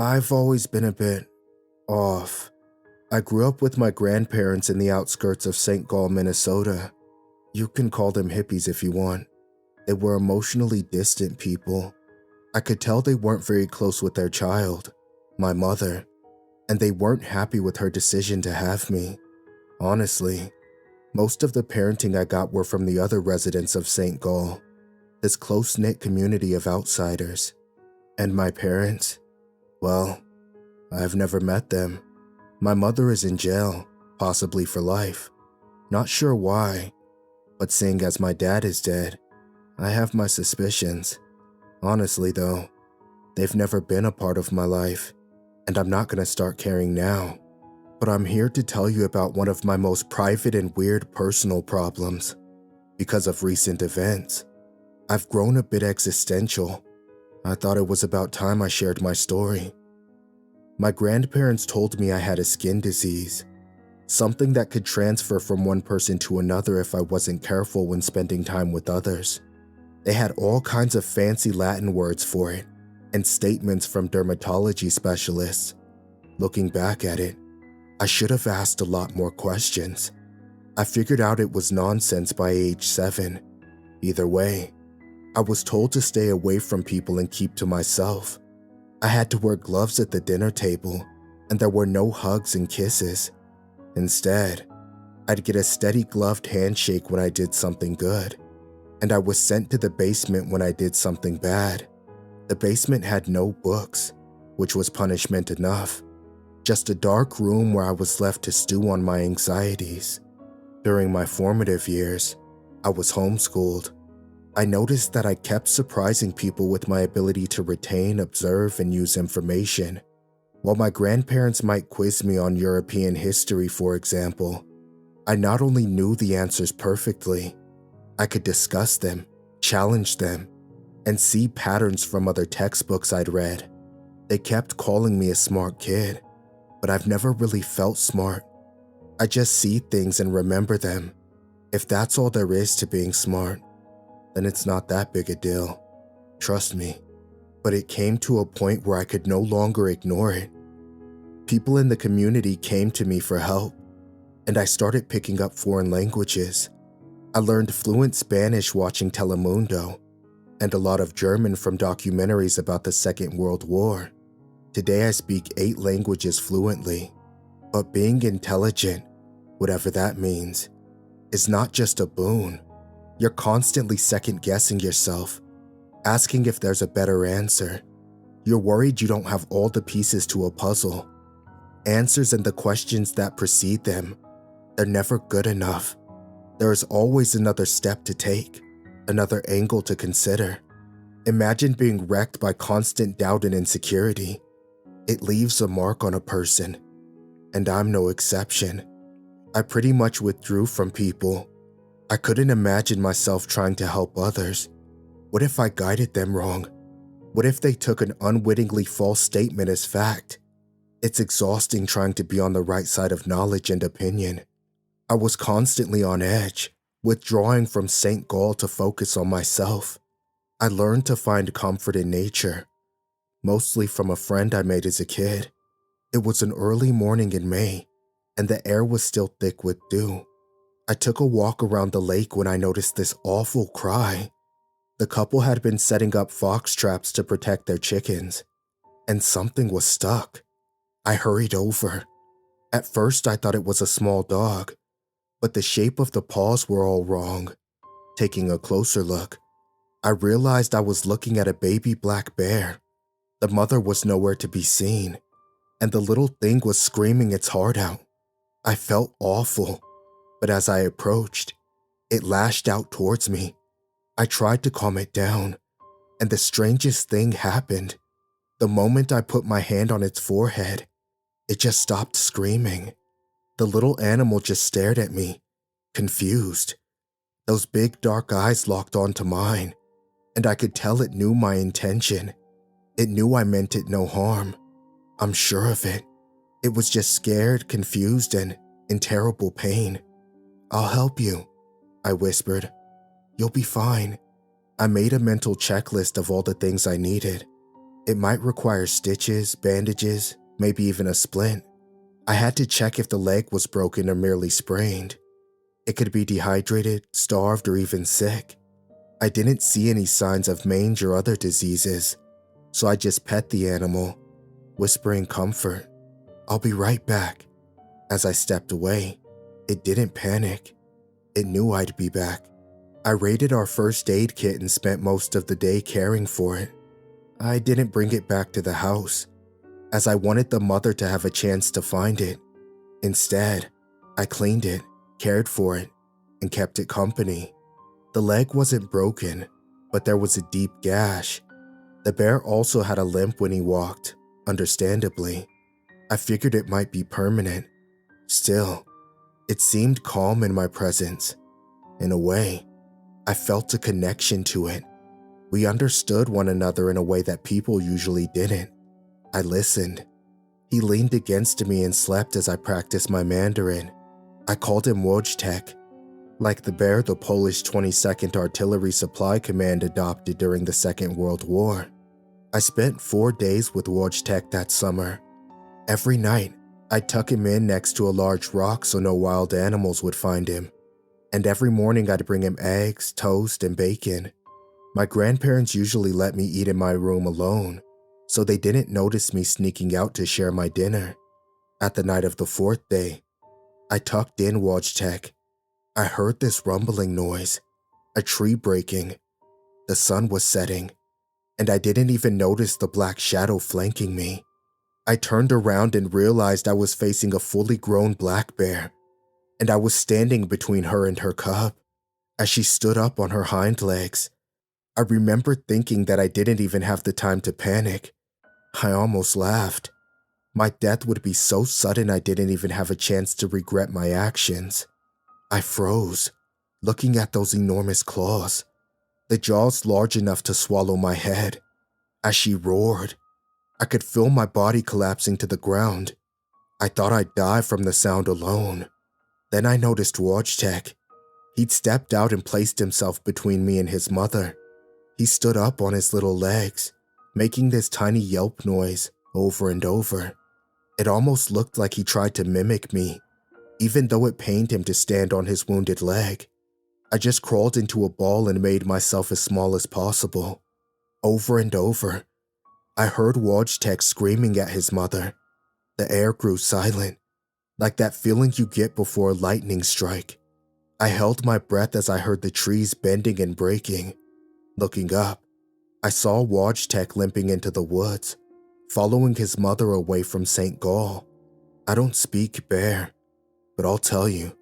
I've always been a bit off. I grew up with my grandparents in the outskirts of St. Gall, Minnesota. You can call them hippies if you want. They were emotionally distant people. I could tell they weren't very close with their child, my mother, and they weren't happy with her decision to have me. Honestly, most of the parenting I got were from the other residents of St. Gall, this close-knit community of outsiders. And my parents? Well, I've never met them. My mother is in jail, possibly for life. Not sure why, but seeing as my dad is dead, I have my suspicions. Honestly though, they've never been a part of my life, and I'm not gonna start caring now. But I'm here to tell you about one of my most private and weird personal problems. Because of recent events, I've grown a bit existential. I thought it was about time I shared my story. My grandparents told me I had a skin disease, something that could transfer from one person to another if I wasn't careful when spending time with others. They had all kinds of fancy Latin words for it, and statements from dermatology specialists. Looking back at it, I should have asked a lot more questions. I figured out it was nonsense by age 7. Either way, I was told to stay away from people and keep to myself. I had to wear gloves at the dinner table, and there were no hugs and kisses. Instead, I'd get a steady gloved handshake when I did something good, and I was sent to the basement when I did something bad. The basement had no books, which was punishment enough. Just a dark room where I was left to stew on my anxieties. During my formative years, I was homeschooled. I noticed that I kept surprising people with my ability to retain, observe, and use information. While my grandparents might quiz me on European history, for example, I not only knew the answers perfectly, I could discuss them, challenge them, and see patterns from other textbooks I'd read. They kept calling me a smart kid, but I've never really felt smart. I just see things and remember them. If that's all there is to being smart, then it's not that big a deal. Trust me. But it came to a point where I could no longer ignore it. People in the community came to me for help, and I started picking up foreign languages. I learned fluent Spanish watching Telemundo, and a lot of German from documentaries about the Second World War. Today I speak 8 languages fluently, but being intelligent, whatever that means, is not just a boon. You're constantly second-guessing yourself, asking if there's a better answer. You're worried you don't have all the pieces to a puzzle. Answers and the questions that precede them, they're never good enough. There is always another step to take, another angle to consider. Imagine being wrecked by constant doubt and insecurity. It leaves a mark on a person, and I'm no exception. I pretty much withdrew from people. I couldn't imagine myself trying to help others. What if I guided them wrong? What if they took an unwittingly false statement as fact? It's exhausting trying to be on the right side of knowledge and opinion. I was constantly on edge, withdrawing from St. Gall to focus on myself. I learned to find comfort in nature, mostly from a friend I made as a kid. It was an early morning in May, and the air was still thick with dew. I took a walk around the lake when I noticed this awful cry. The couple had been setting up fox traps to protect their chickens, and something was stuck. I hurried over. At first I thought it was a small dog, but the shape of the paws were all wrong. Taking a closer look, I realized I was looking at a baby black bear. The mother was nowhere to be seen, and the little thing was screaming its heart out. I felt awful, but as I approached, it lashed out towards me. I tried to calm it down, and the strangest thing happened. The moment I put my hand on its forehead, it just stopped screaming. The little animal just stared at me, confused. Those big dark eyes locked onto mine, and I could tell it knew my intention. It knew I meant it no harm. I'm sure of it. It was just scared, confused, and in terrible pain. "I'll help you," I whispered. "You'll be fine." I made a mental checklist of all the things I needed. It might require stitches, bandages, maybe even a splint. I had to check if the leg was broken or merely sprained. It could be dehydrated, starved, or even sick. I didn't see any signs of mange or other diseases, so I just pet the animal, whispering comfort. "I'll be right back." As I stepped away, it didn't panic. It knew I'd be back. I raided our first aid kit and spent most of the day caring for it. I didn't bring it back to the house, as I wanted the mother to have a chance to find it. Instead, I cleaned it, cared for it, and kept it company. The leg wasn't broken, but there was a deep gash. The bear also had a limp when he walked, understandably. I figured it might be permanent. Still, it seemed calm in my presence. In a way, I felt a connection to it. We understood one another in a way that people usually didn't. I listened. He leaned against me and slept as I practiced my Mandarin. I called him Wojtek, like the bear the Polish 22nd Artillery Supply Command adopted during the Second World War. I spent 4 days with Wojtek that summer. Every night, I'd tuck him in next to a large rock so no wild animals would find him. And every morning I'd bring him eggs, toast, and bacon. My grandparents usually let me eat in my room alone, so they didn't notice me sneaking out to share my dinner. At the night of the 4th day, I tucked in Wojtek. I heard this rumbling noise, a tree breaking. The sun was setting, and I didn't even notice the black shadow flanking me. I turned around and realized I was facing a fully grown black bear, and I was standing between her and her cub. As she stood up on her hind legs, I remember thinking that I didn't even have the time to panic. I almost laughed. My death would be so sudden I didn't even have a chance to regret my actions. I froze, looking at those enormous claws, the jaws large enough to swallow my head. As she roared, I could feel my body collapsing to the ground. I thought I'd die from the sound alone. Then I noticed Wojtek. He'd stepped out and placed himself between me and his mother. He stood up on his little legs, making this tiny yelp noise over and over. It almost looked like he tried to mimic me, even though it pained him to stand on his wounded leg. I just crawled into a ball and made myself as small as possible. Over and over, I heard Wojtek screaming at his mother. The air grew silent, like that feeling you get before a lightning strike. I held my breath as I heard the trees bending and breaking. Looking up, I saw Wojtek limping into the woods, following his mother away from St. Gall. I don't speak bear, but I'll tell you,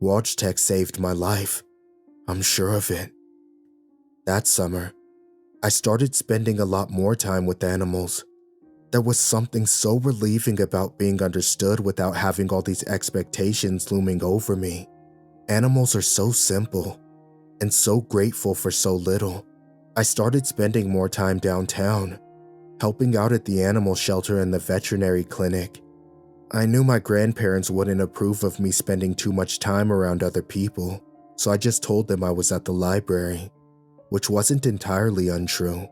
Wojtek saved my life. I'm sure of it. That summer, I started spending a lot more time with animals. There was something so relieving about being understood without having all these expectations looming over me. Animals are so simple, and so grateful for so little. I started spending more time downtown, helping out at the animal shelter and the veterinary clinic. I knew my grandparents wouldn't approve of me spending too much time around other people, so I just told them I was at the library, which wasn't entirely untrue.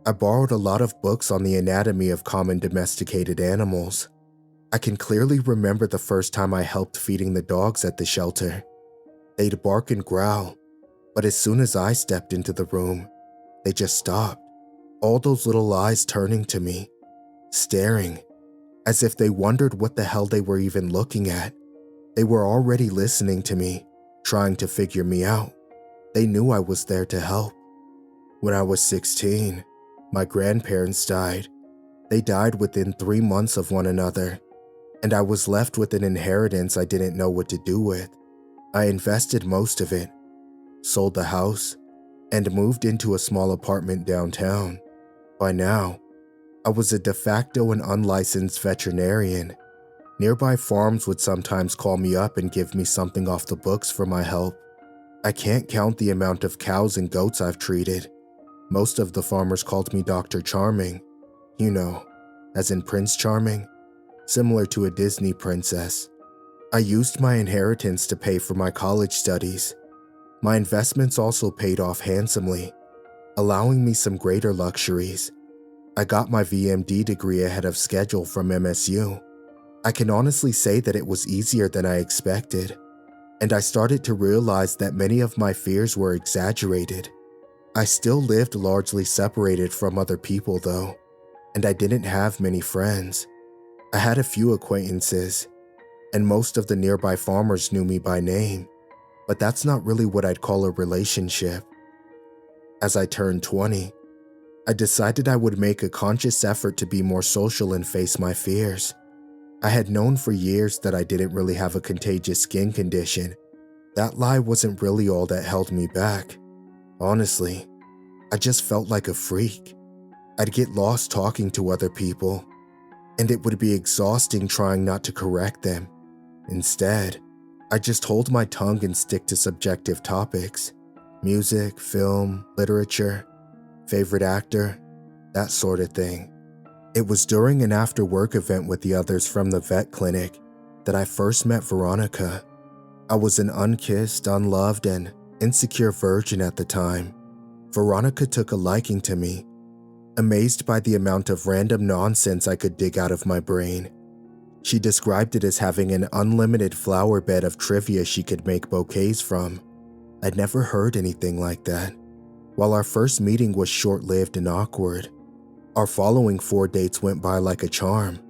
I borrowed a lot of books on the anatomy of common domesticated animals. I can clearly remember the first time I helped feeding the dogs at the shelter. They'd bark and growl, but as soon as I stepped into the room, they just stopped, all those little eyes turning to me, staring, as if they wondered what the hell they were even looking at. They were already listening to me, trying to figure me out. They knew I was there to help. When I was 16, my grandparents died. They died within 3 months of one another, and I was left with an inheritance I didn't know what to do with. I invested most of it, sold the house, and moved into a small apartment downtown. By now, I was a de facto and unlicensed veterinarian. Nearby farms would sometimes call me up and give me something off the books for my help. I can't count the amount of cows and goats I've treated. Most of the farmers called me Dr. Charming. You know, as in Prince Charming, similar to a Disney princess. I used my inheritance to pay for my college studies. My investments also paid off handsomely, allowing me some greater luxuries. I got my VMD degree ahead of schedule from MSU. I can honestly say that it was easier than I expected, and I started to realize that many of my fears were exaggerated. I still lived largely separated from other people though, and I didn't have many friends. I had a few acquaintances, and most of the nearby farmers knew me by name, but that's not really what I'd call a relationship. As I turned 20, I decided I would make a conscious effort to be more social and face my fears. I had known for years that I didn't really have a contagious skin condition. That lie wasn't really all that held me back. Honestly, I just felt like a freak. I'd get lost talking to other people, and it would be exhausting trying not to correct them. Instead, I just hold my tongue and stick to subjective topics: music, film, literature, favorite actor, that sort of thing. It was during an after-work event with the others from the vet clinic that I first met Veronica. I was an unkissed, unloved, and insecure virgin at the time. Veronica took a liking to me, amazed by the amount of random nonsense I could dig out of my brain. She described it as having an unlimited flower bed of trivia she could make bouquets from. I'd never heard anything like that. While our first meeting was short-lived and awkward, our following 4 dates went by like a charm.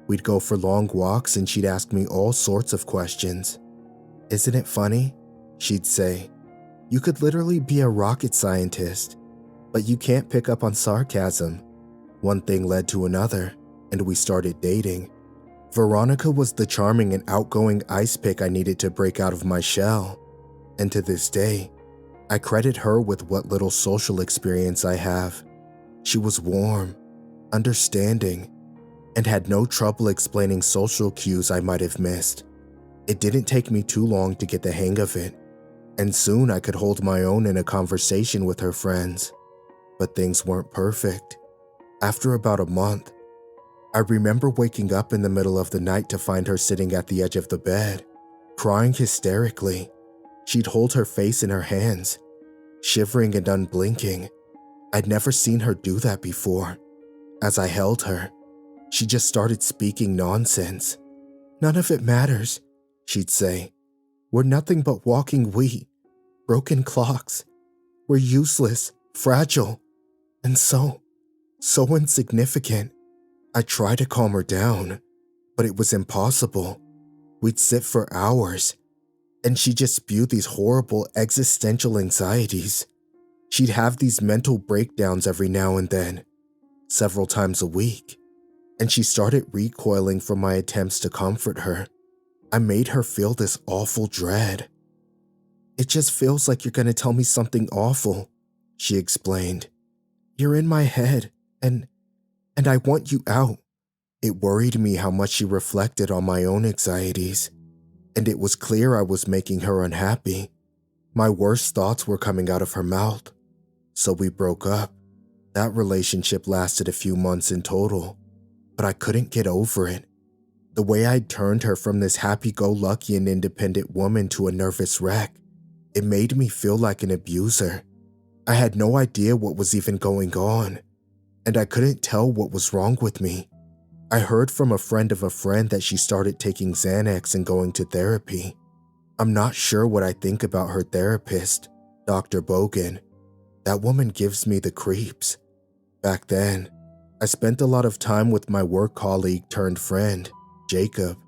We'd go for long walks and she'd ask me all sorts of questions. "Isn't it funny?" she'd say. "You could literally be a rocket scientist, but you can't pick up on sarcasm." One thing led to another, and we started dating. Veronica was the charming and outgoing ice pick I needed to break out of my shell, and to this day, I credit her with what little social experience I have. She was warm, understanding, and had no trouble explaining social cues I might have missed. It didn't take me too long to get the hang of it, and soon I could hold my own in a conversation with her friends. But things weren't perfect. After about a month, I remember waking up in the middle of the night to find her sitting at the edge of the bed, crying hysterically. She'd hold her face in her hands, shivering and unblinking. I'd never seen her do that before. As I held her, she just started speaking nonsense. "None of it matters," she'd say. "We're nothing but walking wheat, broken clocks. We're useless, fragile, and so insignificant." I tried to calm her down, but it was impossible. We'd sit for hours, and she'd just spew these horrible existential anxieties. She'd have these mental breakdowns every now and then, several times a week, and she started recoiling from my attempts to comfort her. I made her feel this awful dread. "It just feels like you're going to tell me something awful," she explained. "You're in my head, and I want you out." It worried me how much she reflected on my own anxieties, and it was clear I was making her unhappy. My worst thoughts were coming out of her mouth. So we broke up. That relationship lasted a few months in total, but I couldn't get over it. The way I'd turned her from this happy-go-lucky and independent woman to a nervous wreck, it made me feel like an abuser. I had no idea what was even going on, and I couldn't tell what was wrong with me. I heard from a friend of a friend that she started taking Xanax and going to therapy. I'm not sure what I think about her therapist, Dr. Bogan. That woman gives me the creeps. Back then, I spent a lot of time with my work colleague turned friend, Jacob.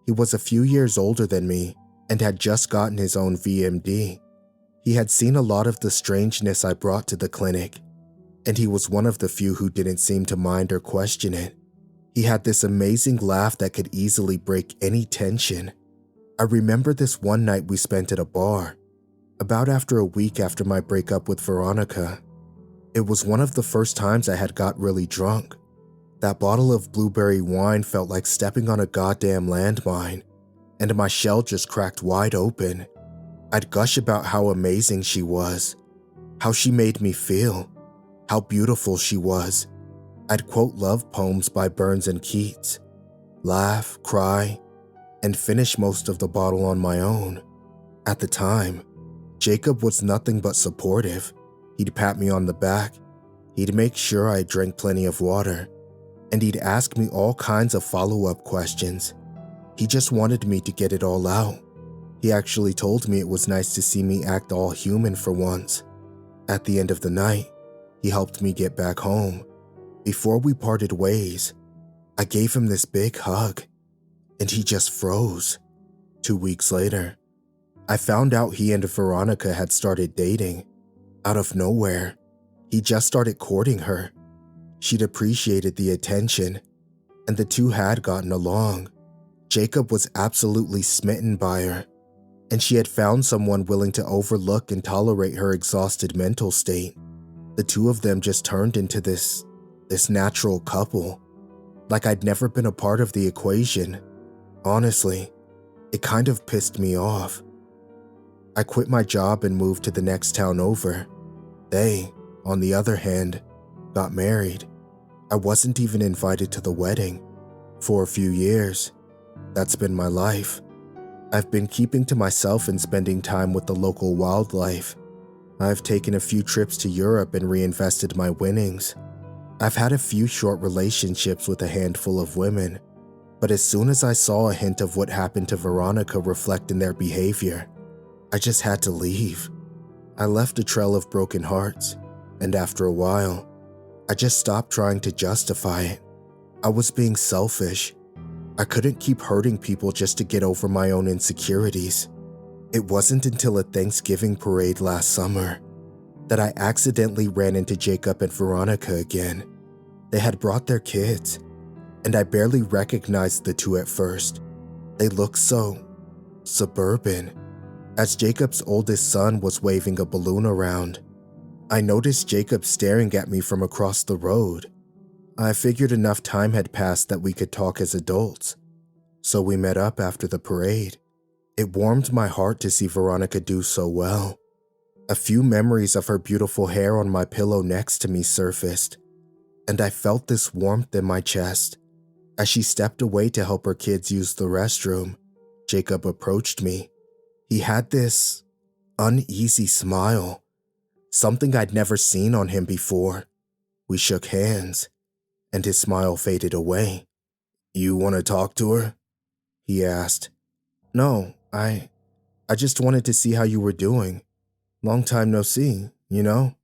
He was a few years older than me and had just gotten his own VMD. He had seen a lot of the strangeness I brought to the clinic, and he was one of the few who didn't seem to mind or question it. He had this amazing laugh that could easily break any tension. I remember this one night we spent at a bar, about after a week after my breakup with Veronica. It was one of the first times I had got really drunk. That bottle of blueberry wine felt like stepping on a goddamn landmine, and my shell just cracked wide open. I'd gush about how amazing she was, how she made me feel, how beautiful she was. I'd quote love poems by Burns and Keats, laugh, cry, and finish most of the bottle on my own. At the time, Jacob was nothing but supportive. He'd pat me on the back, He'd make sure I drank plenty of water, and he'd ask me all kinds of follow-up questions. He just wanted me to get it all out. He actually told me it was nice to see me act all human for once. At the end of the night, he helped me get back home. Before we parted ways, I gave him this big hug, and he just froze. 2 weeks later, I found out he and Veronica had started dating. Out of nowhere, he just started courting her. She'd appreciated the attention, and the two had gotten along. Jacob was absolutely smitten by her, and she had found someone willing to overlook and tolerate her exhausted mental state. The two of them just turned into this natural couple, like I'd never been a part of the equation. Honestly, it kind of pissed me off. I quit my job and moved to the next town over. They, on the other hand, got married. I wasn't even invited to the wedding. For a few years, that's been my life. I've been keeping to myself and spending time with the local wildlife. I've taken a few trips to Europe and reinvested my winnings. I've had a few short relationships with a handful of women, but as soon as I saw a hint of what happened to Veronica reflect in their behavior, I just had to leave. I left a trail of broken hearts, and after a while, I just stopped trying to justify it. I was being selfish. I couldn't keep hurting people just to get over my own insecurities. It wasn't until a Thanksgiving parade last summer that I accidentally ran into Jacob and Veronica again. They had brought their kids, and I barely recognized the two at first. They looked so suburban. As Jacob's oldest son was waving a balloon around, I noticed Jacob staring at me from across the road. I figured enough time had passed that we could talk as adults, so we met up after the parade. It warmed my heart to see Veronica do so well. A few memories of her beautiful hair on my pillow next to me surfaced, and I felt this warmth in my chest. As she stepped away to help her kids use the restroom, Jacob approached me. He had this uneasy smile, something I'd never seen on him before. We shook hands, and his smile faded away. "You want to talk to her?" he asked. "No, I just wanted to see how you were doing. Long time no see, you know?"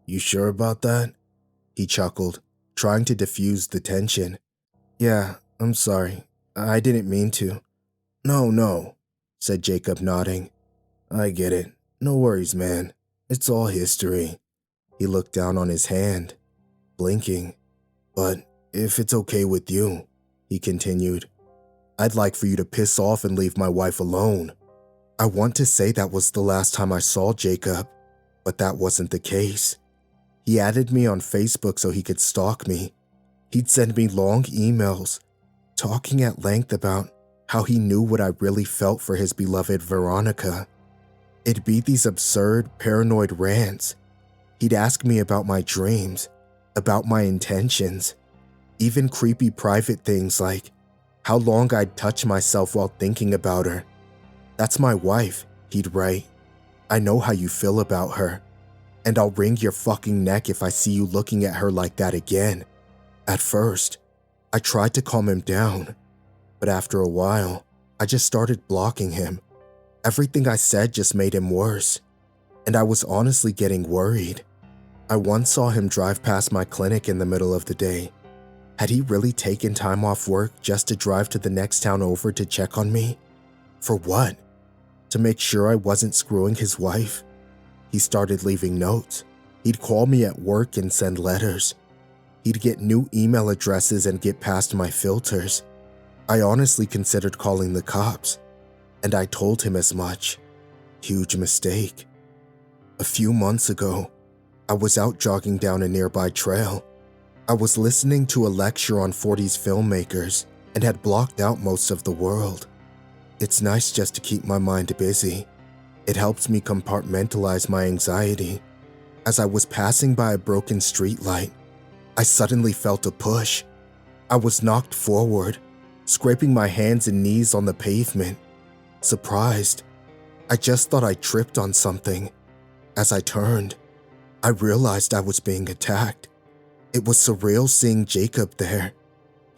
"You sure about that?" he chuckled, trying to diffuse the tension. "Yeah, I'm sorry. I didn't mean to." No, said Jacob, nodding. "I get it. No worries, man. It's all history." He looked down on his hand, blinking. "But if it's okay with you," he continued, "I'd like for you to piss off and leave my wife alone." I want to say that was the last time I saw Jacob, but that wasn't the case. He added me on Facebook so he could stalk me. He'd send me long emails, talking at length about how he knew what I really felt for his beloved Veronica. It'd be these absurd, paranoid rants. He'd ask me about my dreams, about my intentions, even creepy private things like how long I'd touch myself while thinking about her. "That's my wife," he'd write. "I know how you feel about her, and I'll wring your fucking neck if I see you looking at her like that again." At first, I tried to calm him down, but after a while, I just started blocking him. Everything I said just made him worse, and I was honestly getting worried. I once saw him drive past my clinic in the middle of the day. Had he really taken time off work just to drive to the next town over to check on me? For what? To make sure I wasn't screwing his wife? He started leaving notes. He'd call me at work and send letters. He'd get new email addresses and get past my filters. I honestly considered calling the cops, and I told him as much. Huge mistake. A few months ago, I was out jogging down a nearby trail. I was listening to a lecture on 40s filmmakers and had blocked out most of the world. It's nice just to keep my mind busy. It helps me compartmentalize my anxiety. As I was passing by a broken streetlight, I suddenly felt a push. I was knocked forward, scraping my hands and knees on the pavement. Surprised, I just thought I tripped on something. As I turned, I realized I was being attacked. It was surreal seeing Jacob there.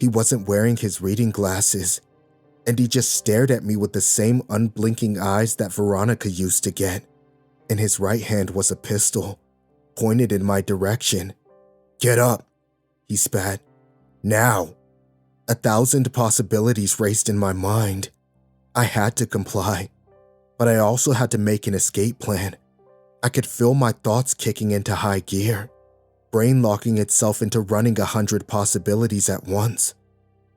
He wasn't wearing his reading glasses, and he just stared at me with the same unblinking eyes that Veronica used to get. In his right hand was a pistol, pointed in my direction. "Get up," he spat. "Now." 1,000 possibilities raced in my mind. I had to comply, but I also had to make an escape plan. I could feel my thoughts kicking into high gear, brain locking itself into running 100 possibilities at once.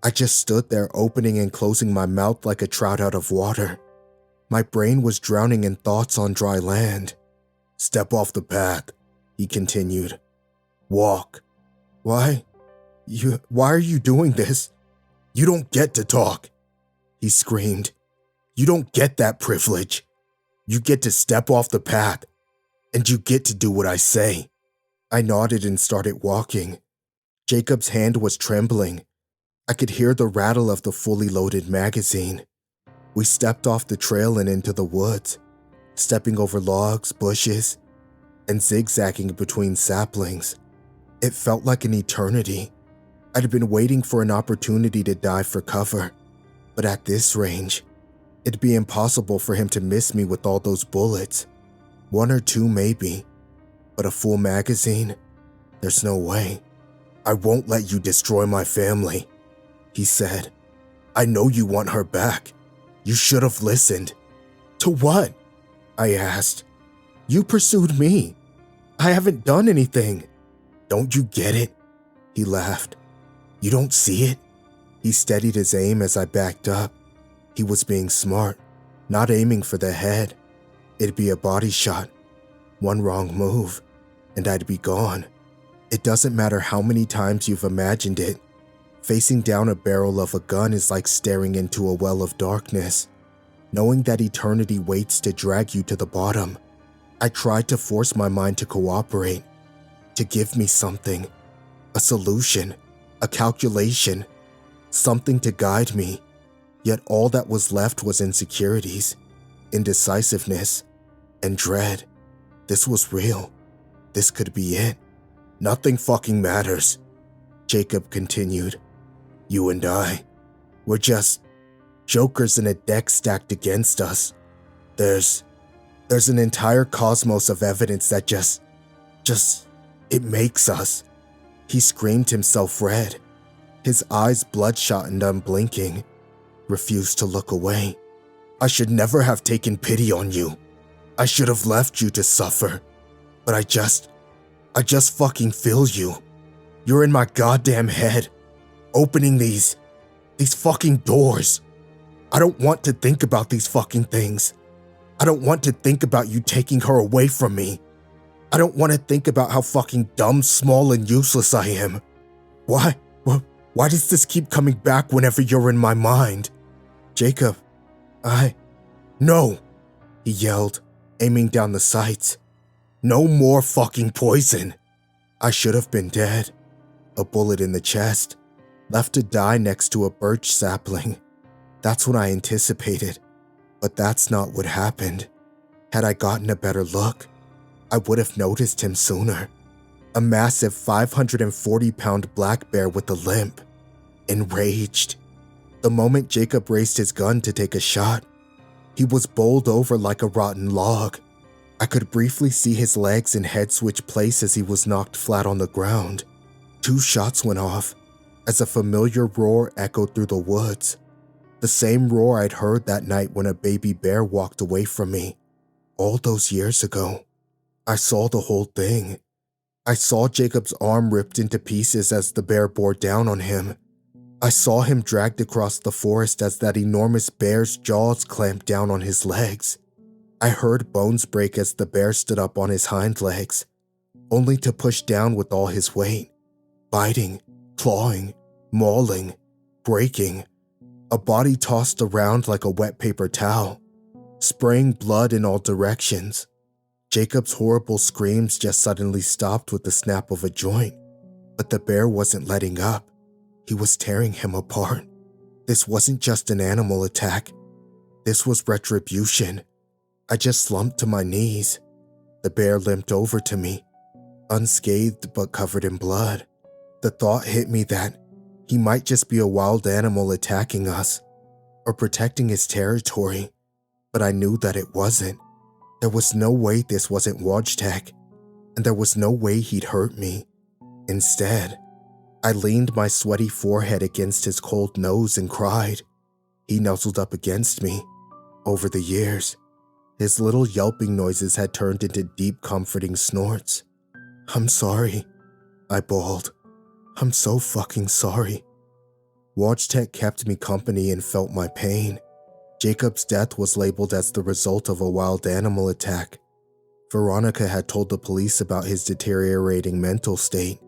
I just stood there opening and closing my mouth like a trout out of water. My brain was drowning in thoughts on dry land. "Step off the path," he continued. "Walk." Why are you doing this? You don't get to talk," he screamed. "You don't get that privilege. You get to step off the path, and you get to do what I say." I nodded and started walking. Jacob's hand was trembling. I could hear the rattle of the fully loaded magazine. We stepped off the trail and into the woods, stepping over logs, bushes, and zigzagging between saplings. It felt like an eternity. I'd been waiting for an opportunity to dive for cover, but at this range, it'd be impossible for him to miss me with all those bullets. 1 or 2 maybe, but a full magazine? There's no way. "I won't let you destroy my family," he said. "I know you want her back. You should have listened." "To what?" I asked. "You pursued me. I haven't done anything." "Don't you get it?" He laughed. "You don't see it?" He steadied his aim as I backed up. He was being smart, not aiming for the head. It'd be a body shot. One wrong move, and I'd be gone. It doesn't matter how many times you've imagined it. Facing down a barrel of a gun is like staring into a well of darkness, knowing that eternity waits to drag you to the bottom. I tried to force my mind to cooperate, to give me something, a solution, a calculation, something to guide me. Yet all that was left was insecurities, indecisiveness, and dread. This was real. This could be it. "Nothing fucking matters," Jacob continued. "You and I, we're just jokers in a deck stacked against us. There's an entire cosmos of evidence that just, it makes us." He screamed himself red, his eyes bloodshot and unblinking, refused to look away. "I should never have taken pity on you. I should have left you to suffer. But I just fucking feel you. You're in my goddamn head, opening these fucking doors. I don't want to think about these fucking things. I don't want to think about you taking her away from me. I don't want to think about how fucking dumb, small, and useless I am. Why does this keep coming back whenever you're in my mind?" "Jacob, No," he yelled, aiming down the sights. "No more fucking poison." I should have been dead. A bullet in the chest, left to die next to a birch sapling. That's what I anticipated, but that's not what happened. Had I gotten a better look, I would have noticed him sooner. A massive 540-pound black bear with a limp. Enraged. The moment Jacob raised his gun to take a shot, he was bowled over like a rotten log. I could briefly see his legs and head switch place as he was knocked flat on the ground. 2 shots went off, as a familiar roar echoed through the woods. The same roar I'd heard that night when a baby bear walked away from me, all those years ago. I saw the whole thing. I saw Jacob's arm ripped into pieces as the bear bore down on him. I saw him dragged across the forest as that enormous bear's jaws clamped down on his legs. I heard bones break as the bear stood up on his hind legs, only to push down with all his weight, biting, clawing, mauling, breaking. A body tossed around like a wet paper towel, spraying blood in all directions. Jacob's horrible screams just suddenly stopped with the snap of a joint, but the bear wasn't letting up. He was tearing him apart. This wasn't just an animal attack. This was retribution. I just slumped to my knees. The bear limped over to me, unscathed but covered in blood. The thought hit me that he might just be a wild animal attacking us or protecting his territory, but I knew that it wasn't. There was no way this wasn't Wojtek, and there was no way he'd hurt me. Instead, I leaned my sweaty forehead against his cold nose and cried. He nuzzled up against me. Over the years, his little yelping noises had turned into deep, comforting snorts. "I'm sorry," I bawled. "I'm so fucking sorry." Wojtek kept me company and felt my pain. Jacob's death was labeled as the result of a wild animal attack. Veronica had told the police about his deteriorating mental state,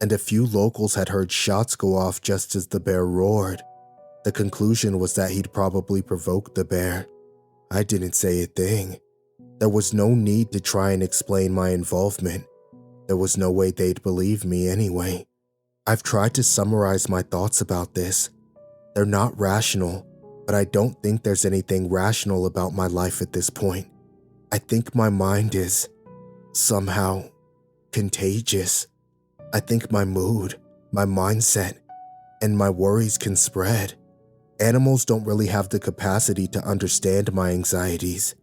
and a few locals had heard shots go off just as the bear roared. The conclusion was that he'd probably provoked the bear. I didn't say a thing. There was no need to try and explain my involvement. There was no way they'd believe me anyway. I've tried to summarize my thoughts about this. They're not rational, but I don't think there's anything rational about my life at this point. I think my mind is somehow contagious. I think my mood, my mindset, and my worries can spread. Animals don't really have the capacity to understand my anxieties,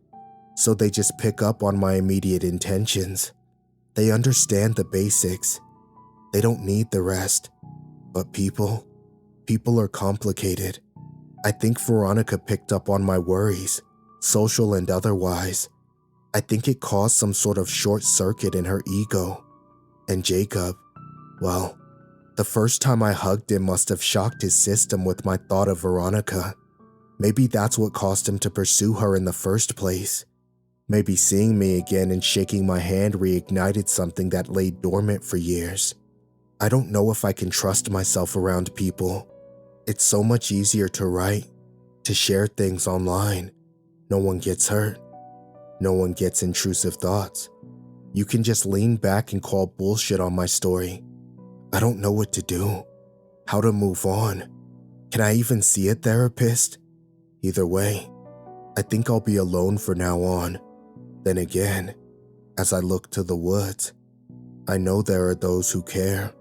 so they just pick up on my immediate intentions. They understand the basics. They don't need the rest. But people are complicated. I think Veronica picked up on my worries, social and otherwise. I think it caused some sort of short circuit in her ego. And Jacob, well, the first time I hugged him must have shocked his system with my thought of Veronica. Maybe that's what caused him to pursue her in the first place. Maybe seeing me again and shaking my hand reignited something that lay dormant for years. I don't know if I can trust myself around people. It's so much easier to write, to share things online. No one gets hurt. No one gets intrusive thoughts. You can just lean back and call bullshit on my story. I don't know what to do, how to move on. Can I even see a therapist? Either way, I think I'll be alone from now on. Then again, as I look to the woods, I know there are those who care.